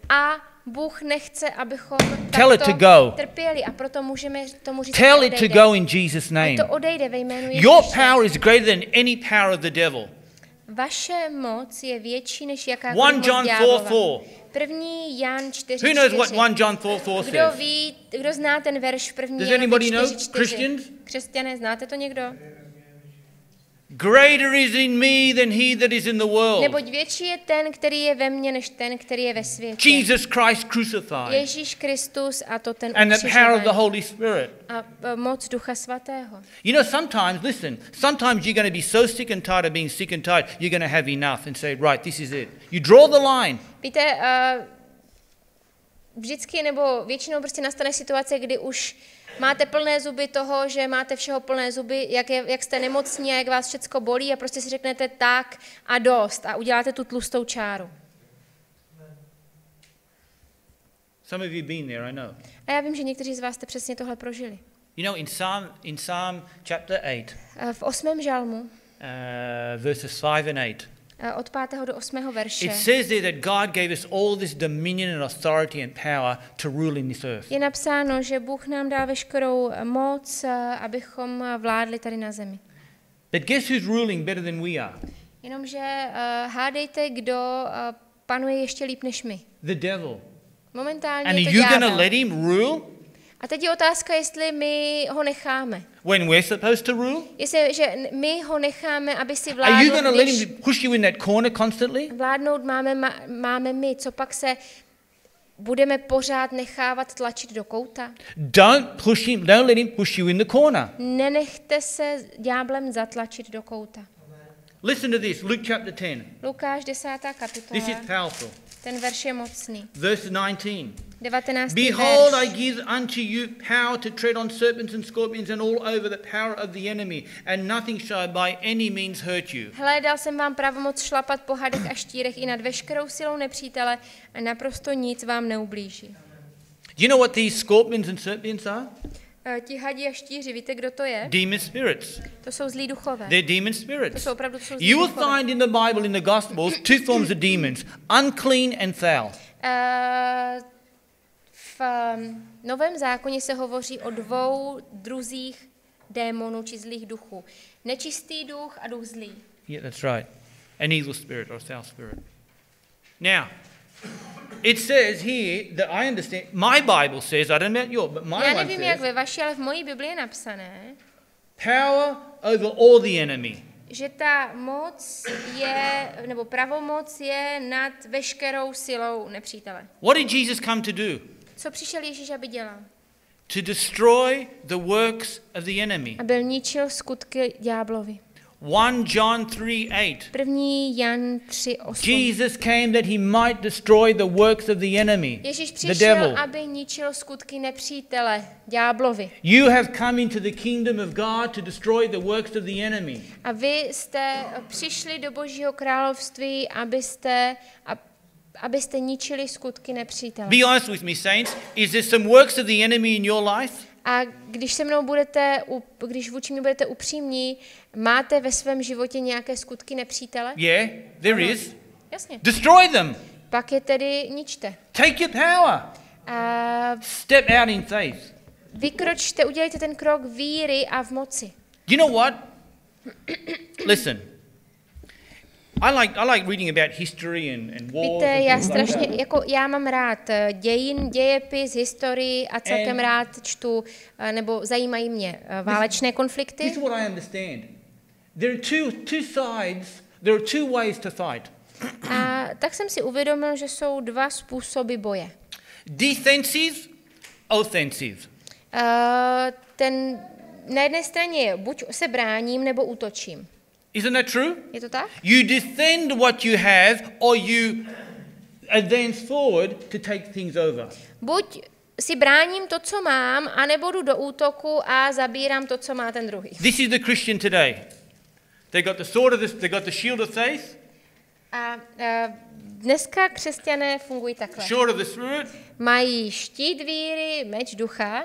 a Bůh nechce, abychom Tell it to go. trpěli a proto můžeme tomu říct, Tell že it to odejde. go in Jesus' A name. to odejde ve jménu Your Ježíše. power is greater than any power of the devil. Vaše moc je větší než jakákoliv 1 moc John ďábla. 4:4. První Jan 4:4. Who knows what 1 John 4:4 Kdo says? ví, kdo zná ten verš v první Does Janovi anybody know? 4:4? Christians? Křesťané, znáte to někdo? Greater is in me than he that is in the world. Neboť větší je ten, který je ve mně, než ten, který je ve světě. Jesus Christ crucified. Ježíš Kristus a to ten And the power of the ukřižovaný. Holy Spirit. A moc Ducha Svatého. You know, sometimes, listen, sometimes you're going to be so sick and tired of being sick and tired, you're going to have enough and say, right, this is it. You draw the line. Víte, vždycky nebo většinou prostě nastane situace, kdy už máte plné zuby toho, že máte všeho plné zuby, jak jste nemocní a jak vás všecko bolí a prostě si řeknete tak a dost a uděláte tu tlustou čáru. Some of you been there, I know. A já vím, že někteří z vás jste přesně tohle prožili. You know, in Psalm chapter 8, V 8. žalmu, verses 5 and 8, od 5. do 8. verše, it says there that God gave us all this dominion and authority and power to rule in this earth. je napsáno, že Bůh nám dá veškerou moc, abychom vládli tady na zemi. But guess who's ruling better than we are? Jenomže hádejte, kdo panuje ještě líp než my. The devil. Momentálně And je are to you going to ďábel. let him rule A teď je otázka, jestli my ho necháme. when we're supposed to rule? Jestli, že my ho necháme, aby si Are you going to vládl, let když him push you in that corner constantly? vládnout máme my, co pak se budeme pořád nechávat tlačit do kouta? Don't let him push you in the corner. Nenechte se ďáblem zatlačit do kouta. Listen to this, Luke chapter 10. Lukáš 10. This kapitola, is powerful. ten verš je mocný. Verse 19. 19. Behold, I verš. give unto you power to tread on serpents and scorpions and all over the power of the enemy, and nothing shall by any means hurt you. Hle, dal jsem vám pravomoc šlapat po hadech a štírech i nad veškerou silou nepřítele a naprosto nic vám neublíží. Do you know what these scorpions and serpents are? Ti hadi a štíři, víte, kdo to je? Demon spirits. To jsou zlí duchové. They're demon To spirits. jsou opravdu zlí You will duchové. find in the Bible, in the Gospels, two forms of demons, unclean and foul. V Novém zákoně se hovoří o dvou druzích démonů či zlých duchů. Nečistý duch a duch zlý. Yeah, that's right. An evil spirit or a foul spirit. Now, it says here that I understand, my Bible says, I don't know about yours, but my Já one nevím, jak says, ve vaší, ale v mojí Biblii je napsané, power over all the enemy. že ta moc je, nebo pravomoc je nad veškerou silou nepřítele. What did Jesus come to do? Co přišel Ježíš, aby dělal? To destroy the works of the enemy. Aby ničil skutky ďáblovi. 1 John 3:8. 1. Jan 3:8. Jesus came that he might destroy the works of the enemy, Ježíš the přišel, devil. aby ničil skutky nepřítele, ďáblovi. You have come into the kingdom of God to destroy the works of the enemy. A vy jste přišli do Božího království, abyste ničili skutky nepřítele. Be honest with me, saints. Is there some works of the enemy in your life? A když když vůči mě budete upřímní, máte ve svém životě nějaké skutky nepřítele? Yeah, there is. Jasně. Destroy them. Pak je tedy ničte. Take your power. A Step out in faith. vykročte, udělejte ten krok víry a v moci. You know what? Listen. I like reading about history and wars. Víte, and já things like strašně, that. jako já mám rád dějepis, historii a celkem rád čtu, nebo zajímají mě válečné konflikty. This is what I understand. There are two sides. There are two ways to fight. A tak jsem si uvědomil, že jsou dva způsoby boje. Defensive, offensive. Na jedné straně je buď se bráním, nebo útočím. Isn't that true? Je to tak? You defend what you have, or you advance forward to take things over. Buď si bráním to, co mám, anebo jdu do útoku a zabírám to, co má ten druhý. This is the Christian today. They got the sword of they got the shield of faith, A dneska křesťané fungují takhle. sword of the spirit, Mají štít víry, meč ducha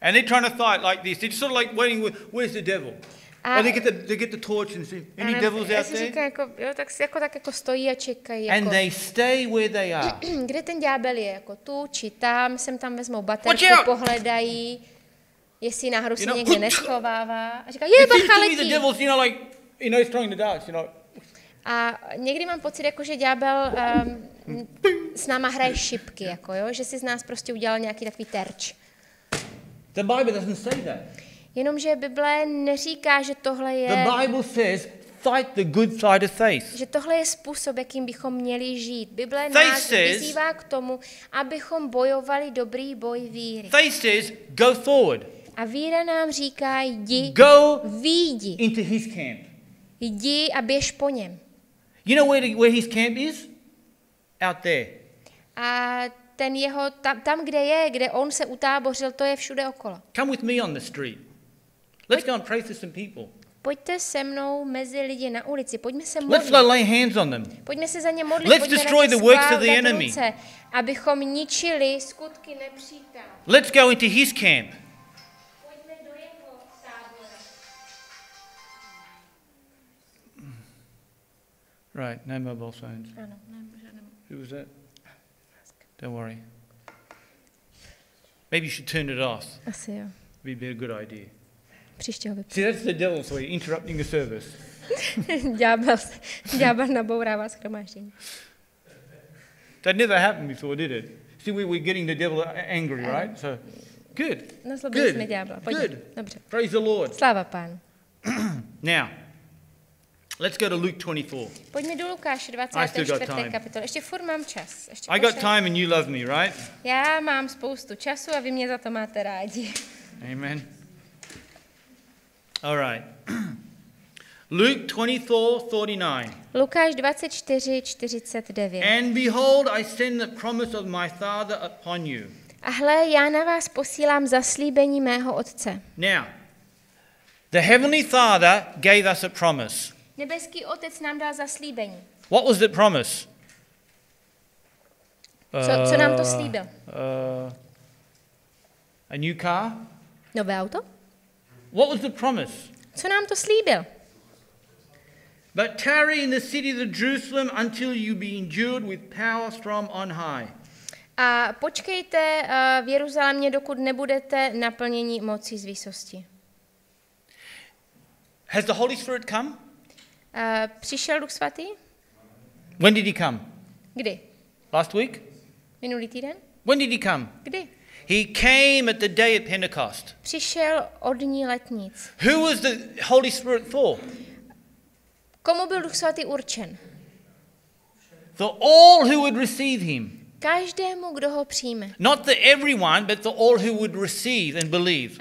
and they're trying to fight like this. They're sort of like waiting. Where's the devil? A- Or they get the torch and say, any devils já out si there? říkám, tak jako stojí a čekají. And Jako, they stay where they are. kde ten ďábel je? Jako tu či tam, sem tam vezmou Watch baterku, out! pohledají, jestli náhodou se know, někde hut! neschovává. A říká, It je, seems bacha, to me the letí. devil's, like, he's throwing the darts, A někdy mám pocit, jako, že ďábel s náma hraje šipky, jako, jo? Že si z nás prostě udělal nějaký takový terč. The Bible doesn't say that. Jenomže Bible neříká, že tohle je, The Bible says, fight the good side of faith. že tohle je způsob, jakým bychom měli žít. Bible Faith nás says- vyzývá k tomu, abychom bojovali dobrý boj víry. Faith says, go forward. A víra nám říká, jdi, Go vyjdi, into his camp. jdi a běž po něm. You know where his camp is? Out there. A ten jeho, tam, kde on se utábořil, to je všude okolo. Come with me on the street. Let's go and pray for some people. Pojďte se mnou mezi lidi na ulici, pojďme se Let's modlit. lay hands on them. Pojďme se za ně modlit, Let's pojďme destroy na ně the works of the skládat enemy. ruce, abychom ničili skutky nepřítele. Let's go into his camp. Pojďme do jeho tábora. Right, no mobile phones. Ano, ne, žádné. Who was that? Don't worry. Maybe you should turn it off. Asi jo. Would be a good idea. Příště ho vypnu. See, that's the devil's way, interrupting the service. Ďábel nabourává shromáždění. That never happened before, did it? See, we're getting the devil angry, right? So, good. Nazlobili jsme ďábla. Pojďme. Good. Dobře. Praise the Lord. Sláva Pánu. Now, let's go to Luke 24. Pojďme do Lukáše I still got 24. time. kapitoly. Ještě furt mám čas. Ještě I got pošel- time and you love me, right? Já mám spoustu času a vy mě za to máte rádi. Amen. All right. Luke 24:49. Lukáš 24:49. And behold, I send the promise of my Father upon you. A hle, já na vás posílám zaslíbení mého Otce. Now, the Heavenly Father gave us a promise. Nebeský Otec nám dal zaslíbení. What was the promise? Co nám to slíbil? A new car? Nové auto? What was the promise? Co nám to slíbil? But tarry in the city of Jerusalem until you be endued with power from on high. A počkejte v Jeruzalémě, dokud nebudete naplněni mocí z výsosti. Has the Holy Spirit come? Přišel Duch Svatý? When did he come? Kdy? Last week? Minulý týden? When did he come? Kdy? He came at the day of Pentecost. Přišel od dní letnic. Who was the Holy Spirit for? Komu byl Duch Svatý určen? For all who would receive him. Každému, kdo ho přijme. Not for everyone, but for all who would receive and believe.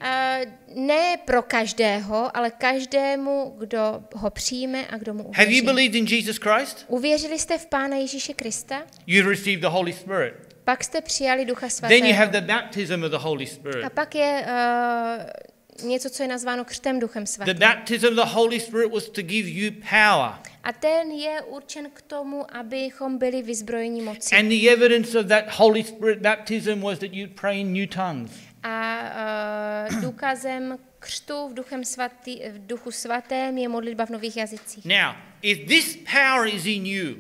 Ne pro každého, ale každému, kdo ho přijme a kdo mu uvěří. Have you believed in Jesus Christ? Uvěřili jste v Pána Ježíše Krista? You received the Holy Spirit. Pak jste přijali Ducha Svatého. Then you have the baptism of the Holy Spirit. A pak je něco, co je nazváno křtem Duchem Svatým. The baptism of the Holy Spirit was to give you power. A ten je určen k tomu, abychom byli vyzbrojeni mocí. And the evidence of that Holy Spirit baptism was that you'd pray in new tongues. A důkazem křtu v Duchu Svatém je modlitba v nových jazycích. Now, if this power is in you,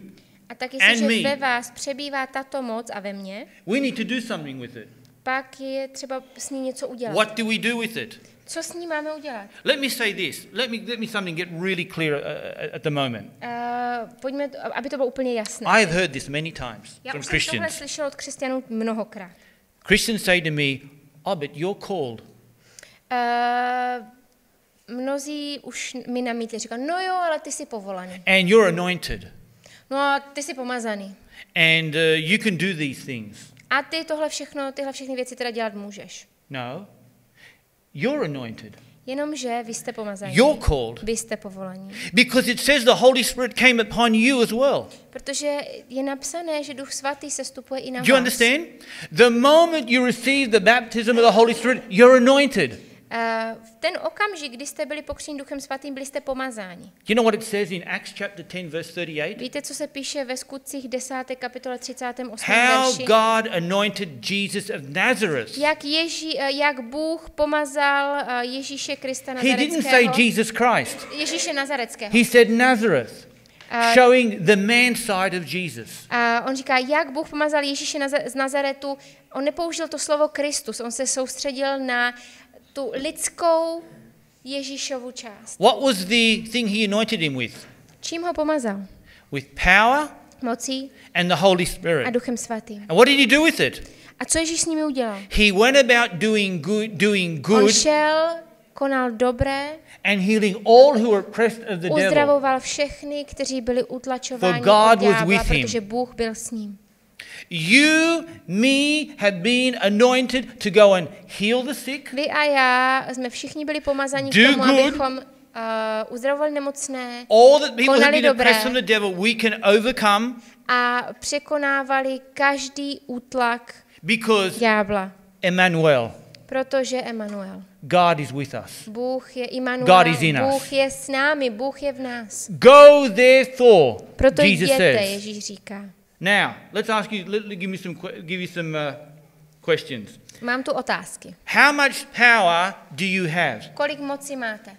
A tak and jestliže me, ve vás přebývá tato moc a ve mně, we need to do something with it. pak je třeba s ní něco udělat. What do we do with it? Co s ní máme udělat? Let me say this. Let me something get really clear at the moment. Pojďme, aby to bylo úplně jasné. I have heard this many times Já from už jsem tohle Christians. slyšel od křesťanů mnohokrát. Christians say to me, "Oh, but you're called." Mnozí už mi namítli, říkají, no jo, ale ty jsi povolaný. And you're anointed. No a ty jsi pomazaný. And you can do these things. A ty tyhle všechny věci teda dělat můžeš. No. You're anointed. Jenomže vy jste pomazaní. You're called. Vy jste povolaní. Because it says the Holy Spirit came upon you as well. Protože je napsané, že Duch Svatý se stupuje i na Do you vás. understand? The moment you receive the baptism of the Holy Spirit, you're anointed. V ten okamžik, kdy jste byli pokřtěni Duchem Svatým, byli jste pomazáni. You know what it says in Acts chapter 10 verse 38? Víte, co se píše ve Skutcích 10. kapitole 38. How verši? God anointed Jesus of Nazareth. Jak Bůh pomazal Ježíše Krista He didn't say Nazareckého. Jesus Christ. Ježíše Nazareckého. He said Nazareth, showing the man side of Jesus. A on říká, jak Bůh pomazal Ježíše z Nazaretu. On nepoužil to slovo Kristus, on se soustředil na tu lidskou Ježíšovu část. What was the thing he anointed him with? Čím ho pomazal? With power Mocí and the Holy a Spirit. Duchem Svatým. And what did he do with it? A co Ježíš s nimi udělal? He went about doing On good šel, konal dobré, and healing all who were oppressed of the devil. uzdravoval všechny, kteří byli utlačováni For God od was ďábla, with him. protože Bůh byl s ním. You, me, have been anointed to go and heal the sick, Vy a já jsme všichni byli pomazaní k Do tomu, good. abychom uzdravovali nemocné all that people have Konali been oppressed dobré. from the devil, we can overcome a překonávali každý útlak because ďábla. Emmanuel, Protože Emanuel. God is with us. Bůh je Immanuel, God is in us. Bůh je s námi, Bůh je v nás. Go therefore, Proto Jesus jděte, says. Ježíš říká. Now, let's ask you, give you some questions. Mám tu otázky. How much power do you have? Kolik moci máte?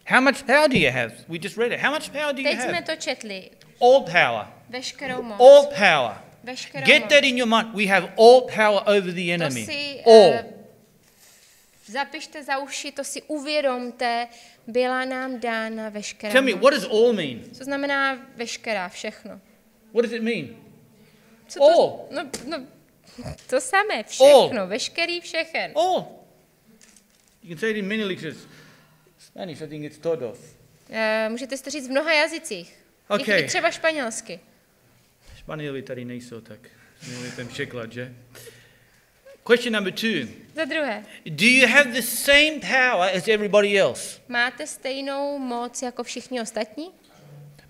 How much power do you have? We just read it. How much power do you Teď jsme have? to četli. All power. Veškerou moc. All power. Veškerou Get moc. that in your mind. We have all power over the To enemy. si All. zapište za uši, to si uvědomte, byla nám dána veškerá Tell me, moc. what does all mean? Co znamená veškerá, všechno? What does it mean? Co to, no, to samé, všechno, veškerý, všechen. All. You can say it in many languages. Spanish, I think it's todos. Můžete si to říct v mnoha jazycích. Okay. I třeba španělsky. Španěli tady nejsou, tak měli ten překlad, že? Question number 2. Za druhé, Do you have the same power as everybody else? máte stejnou moc jako všichni ostatní?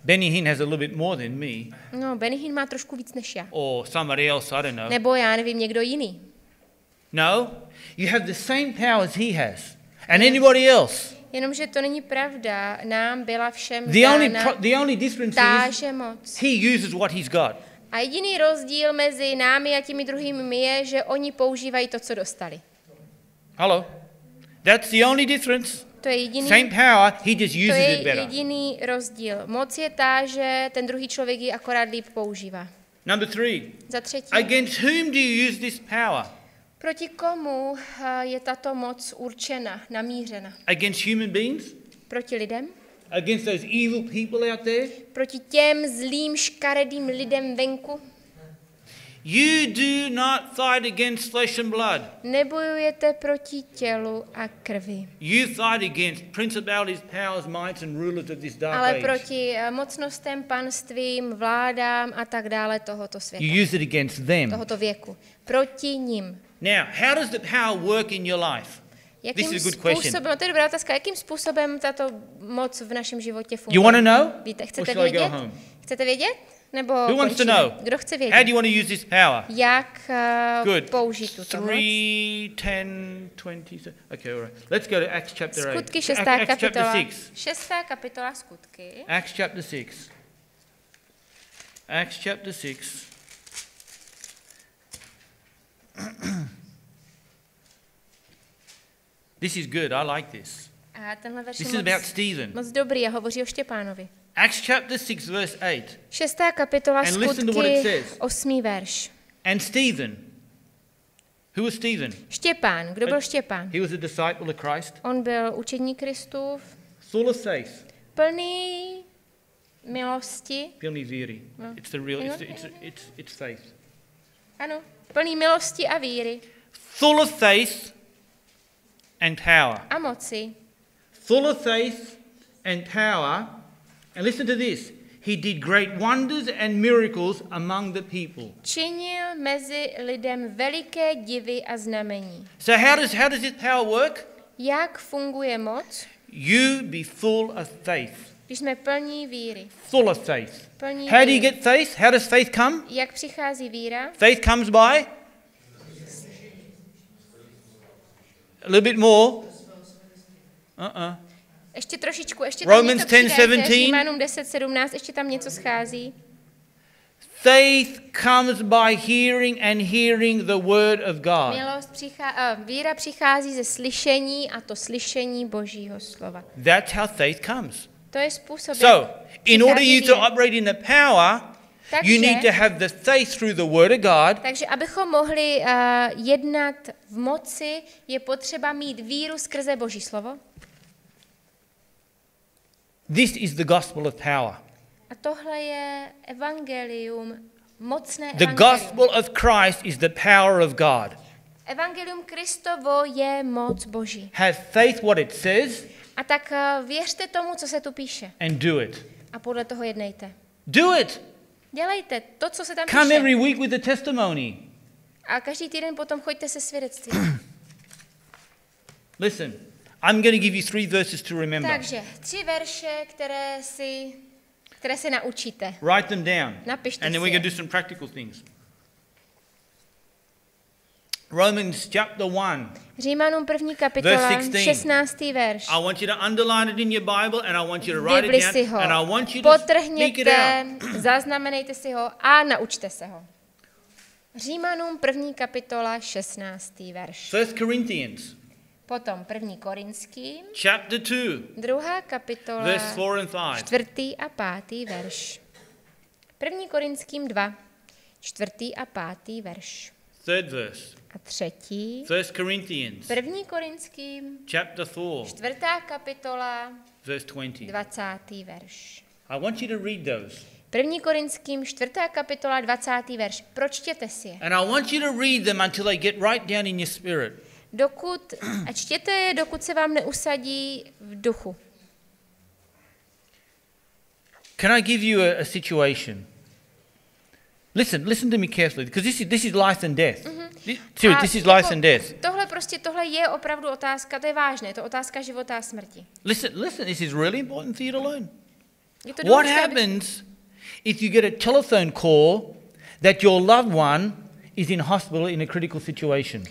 Benny Hinn has a little bit more than me, No, Benny Hinn má trošku víc než já. or somebody else, I don't know. Nebo já nevím, někdo jiný. No, you have the same power as he has, and anybody else. Jenomže to není pravda. Nám byla všem The dána only difference is táže moc. he uses what he's got. A jediný rozdíl mezi námi a těmi druhými je, že oni používají to, co dostali. Hello. That's the only difference. To je jediný, Same power, he just to uses je it better. jediný rozdíl. Moc je ta, že ten druhý člověk ji akorát líp používá. Number 3. Za třetí, Against whom do you use this power? proti komu je tato moc určena, namířena? Against human beings? Proti lidem? Against those evil people out there? Proti těm zlým, škaredým lidem venku? You do not fight against flesh and blood. Nebojujete proti tělu a krvi, You fight against principalities, powers, mights and rulers of this dark ale age. proti mocnostem, panstvím, vládám a tak dále tohoto světa, You use it against them. tohoto věku. Proti nim. Now, how does the power work in your life? Jakým This is a good question. způsobem, to je dobrá otázka, jakým způsobem tato moc v našem životě funguje? You want to know? Víte, Or chcete shall I go vědět? home? Chcete vědět? Nebo Who wants to končíme? know? Kdo chce How do vědět? you want to use this power? Jak Good. použít tuto moc? 3, 10, 20. Okay, all right. Let's go to Acts chapter 8. Skutky 6. Acts chapter kapitola. 6. 6. kapitola Skutky. Acts chapter 6. Acts chapter 6. This is good. I like this. A tenhle verš This je is about moc, Stephen. moc dobrý a hovoří o Štěpánovi. Acts chapter 6, verse 8. 6. kapitola And listen to what it Skutky, says. 8. verš. And Stephen. Who was Stephen? Štěpán. Kdo byl Štěpán? He was a disciple of Christ. On byl učedník Kristův, Full of faith. plný milosti. Plný víry. No. It's the real, it's faith. Ano, plný milosti a víry Full of faith and power. a moci. Full of faith and power. And listen to this. He did great wonders and miracles among the people. Činil mezi lidem veliké divy a znamení. So how does this power work? Jak funguje moc, You be full of faith. když jsme plní víry? Full of faith. Plní How do you víry. get faith? How does faith come? Jak přichází víra? Faith comes by a little bit more. Ještě trošičku, ještě Romans tam něco 10:17. přidajte, Římanům 10:17, ještě tam něco schází. Faith comes by hearing and hearing the word of God. Víra přichází ze slyšení a to slyšení Božího slova. That's how faith comes. To je způsob, So, in order přichází you to víra. operate in the power, you need to have the faith through the word of God. Takže abychom mohli jednat v moci, je potřeba mít víru skrze Boží slovo. This is the gospel of power. A tohle je evangelium, mocné The evangelium. gospel of Christ is the power of God. Evangelium Kristovo je moc Boží. Have faith what it says A tak věřte tomu, co se tu píše. and do it. A podle toho jednejte. Do it. Dělejte to, co se tam Come every píše. week with a testimony. A každý týden potom choďte se svědectvím. Listen, I'm going to give you 3 verses to remember. Takže 3 verše, které se naučíte. Write them down. Napište And then si we're going to je. do some practical things. Romans chapter 1. Římanům 1. kapitola, Verse 16. 16. verš. I want you to underline it in your Bible and I want you to write Bibli it si down ho and I want you to speak it potrhněte, out. zaznamenejte si ho a naučte se ho. Římanům 1. kapitola, 16. verš. 1 Corinthians Potom 1. Korinským, chapter 2, 2. kapitola, verse 4 and 5. 4. a 5. verš. 1. Korinským 2, 4. a 5. verš. Third verse. A 3. 1 Corinthians 1. Korinským, chapter 4, 4. kapitola, verse 20. 20. verš. I want you to read those. 1. Korinským, 4. kapitola, 20. verš. Pročtěte si je. And I want you to read them until they get right down in your spirit. A čtěte je, dokud se vám neusadí v duchu. Can I give you a situation? Listen to me carefully, because this is life and death. Seriously, this is life and death. Tohle je opravdu otázka, to je vážné, to je otázka života a smrti. Listen, this is really important for you to learn. Je to What důležité, happens if you get a telephone call that your loved one is in hospital in a critical situation?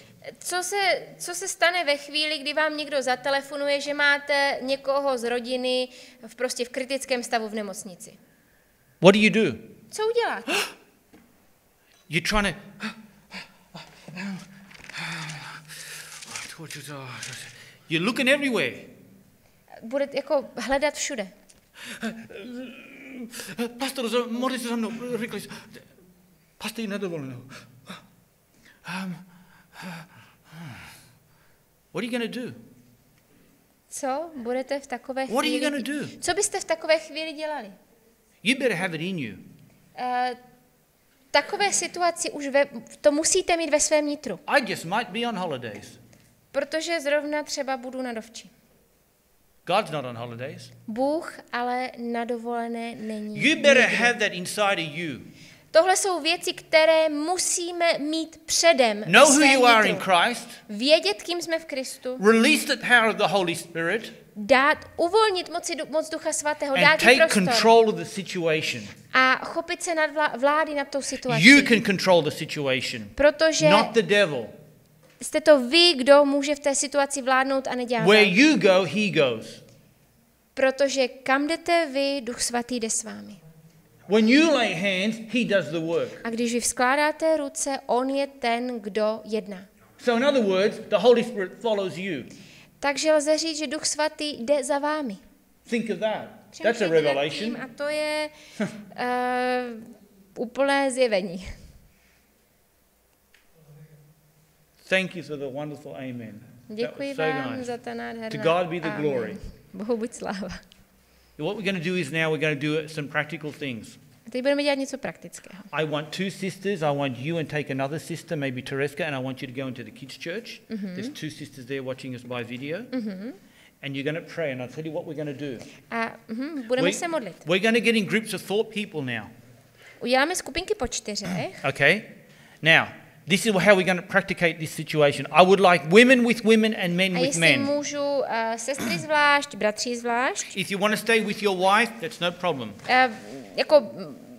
co se stane ve chvíli, kdy vám někdo zatelefonuje, že máte někoho z rodiny v kritickém stavu v nemocnici? What do you do? Co uděláte? You're trying to... You're looking everywhere. Budete jako hledat všude. Pastor, modli se za mnou, rychle. Pastor je na dovolenou. What are you going to do? Co budete v takové What are you chvíli? going to do? Co byste v takové chvíli dělali? You better have it in you. Takové situaci už to musíte mít ve svém nitru, I just might be on holidays. protože zrovna třeba budu na dovči. God's not on holidays. Bůh ale na dovolené není. You better nikdy. have that inside of you. Tohle jsou věci, které musíme mít předem. Know ve who svém you are in nitru. Christ. Vědět, kým jsme v Kristu. Release the power of the Holy Spirit. Uvolnit moc Ducha Svatého, And dát jí take prostor. control of the situation. A chopit se nad vlády nad tou situací. You can control the situation. Protože Not the devil. jste to vy, kdo může v té situaci vládnout a nedělat. Where you go, he goes. Protože kam jdete vy, Duch Svatý jde s vámi. When you lay hands, he does the work. A když vy vzkládáte ruce, on je ten, kdo jedná. So in other words, the Holy Spirit follows you. Takže lze říct, že Duch Svatý jde za vámi. Think of that. That's a revelation. A to je úplné zjevení. Thank you for the wonderful amen. Děkuji That was vám so nice. za ta nádherná. To God be the amen. glory. Bohu buď sláva. What we're going to do is now we're going to do some practical things. A teď budeme dělat něco praktického. I want two sisters. I want you and take another sister, maybe Tereska, and I want you to go into the kids' church. There's two sisters there watching us by video. And you're going to pray, and I'll tell you what we're going to do. A budeme se modlit. We're going to get in groups of 4 people now. Uděláme skupinky po 4. Okay? Now, this is how we're going to practicate this situation. I would like women with women and men A with jestli men. můžu sestry zvlášť, bratři zvlášť. If you want to stay with your wife, that's no problem. Jako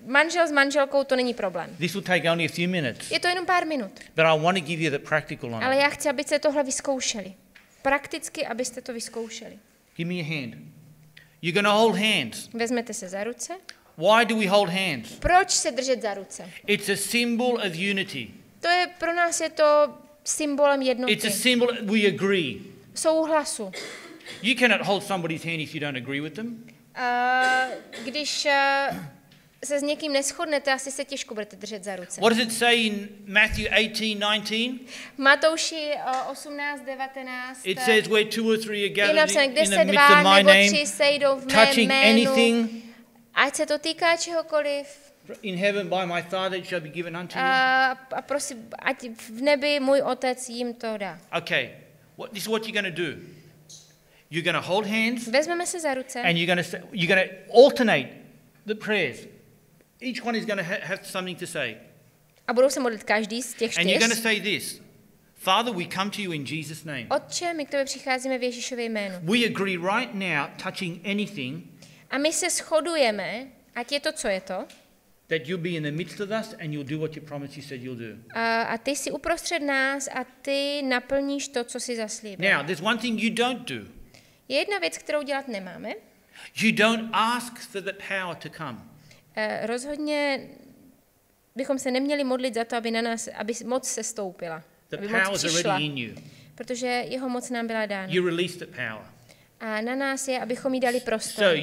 manžel s manželkou to není problém. This will take only a few minutes. Je to jenom pár minut. But I want to give you the practical on Ale it. já chci, abyste tohle vyzkoušeli. Prakticky, abyste to vyzkoušeli. Give me a hand. You're going to hold hands. Vezmete se za ruce. Why do we hold hands? Proč se držet za ruce? It's a symbol of unity. To je, pro nás je to symbolem It's a jednoty. symbol we agree. Souhlasu. You cannot hold somebody's hand if you don't agree with them. Když se s někým neshodnete, asi se těžko budete držet za ruce. What does it say in Matthew 18:19? V Matouši 18:19 It says where 2 or 3 are je gathered napsané, kde in the se midst of dva my nebo name, 3 sejdou v mém touching jménu, anything ať se to týká čehokoliv, in heaven by my Father it shall be given unto you. a prosím, ať v nebi můj otec jim to dá. Okay, this is what you're going to do. You're going to hold hands Vezmeme se za ruce and you're going to alternate the prayers. Each one is going to have something to say. a budou se modlit každý z těch And you're going to 4. say this. Father, we come to you in Jesus' name. Otče, my k tobě přicházíme v Ježíšově jménu. We agree right now, touching anything, A my se shodujeme, ať je to, co je to, that you'll be in the midst of us and you'll do what you promised you said you'll do. a ty jsi uprostřed nás a ty naplníš to, co jsi zaslíbil. Now, there's one thing you don't do. Je jedna věc, kterou dělat nemáme. You don't ask for the power to come. Rozhodně bychom se neměli modlit za to, aby na nás, aby moc se stoupila, The aby moc power's přišla, already in you. protože jeho moc nám byla dána. You release the power. A na nás je, abychom jí dali So prostor.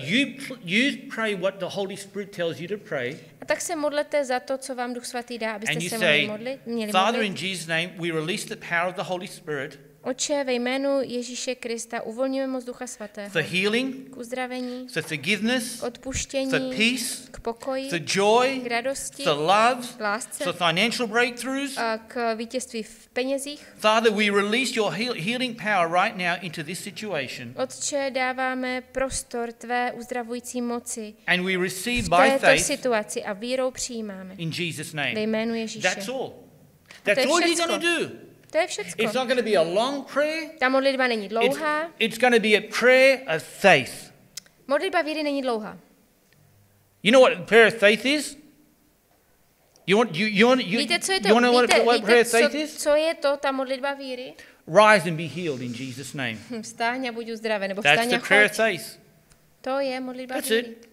you pray what the Holy Spirit tells you to pray, A tak se modlete za to, co vám Duch Svatý dá, abyste and you se say, měli Father, in modlit. Jesus' name, we release the power of the Holy Spirit Oče, ve jménu Ježíše Krista uvolňujeme moc Ducha Svatého for healing, k uzdravení, for forgiveness, k odpuštění, for peace, k pokoji, for joy, k radosti, for love, k lásce, for financial breakthroughs. a k vítězství v penězích. Father, we release your healing power right now into this situation, Otče, dáváme prostor tvé uzdravující moci and we receive v by této faith situaci a vírou přijímáme. in Jesus' Ve name. jménu Ježíše. That's all. To je That's all you're všecko. going to do. To je všecko. It's not going to be a long prayer. Ta modlitba není dlouhá. It's going to be a prayer of faith. Modlitba víry není dlouhá. You know what a prayer of faith is? Víte, co je to? You want to know what prayer Víte, of faith is? co je to, ta modlitba víry? Rise and be healed in Jesus' name. Vstáň a buď uzdraven, nebo That's vstaň a the prayer of choď. faith. To je modlitba That's víry. it.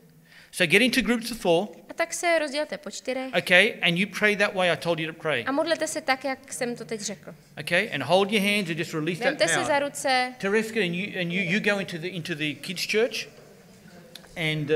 So get into groups of 4, A tak se rozdělte po 4 okay, and you pray that way I told you to pray. a modlete se tak, jak jsem to teď řekl. Okay, and hold your hands and just release that Vemte se za power. ruce Tereska, and you go into the kids' church, and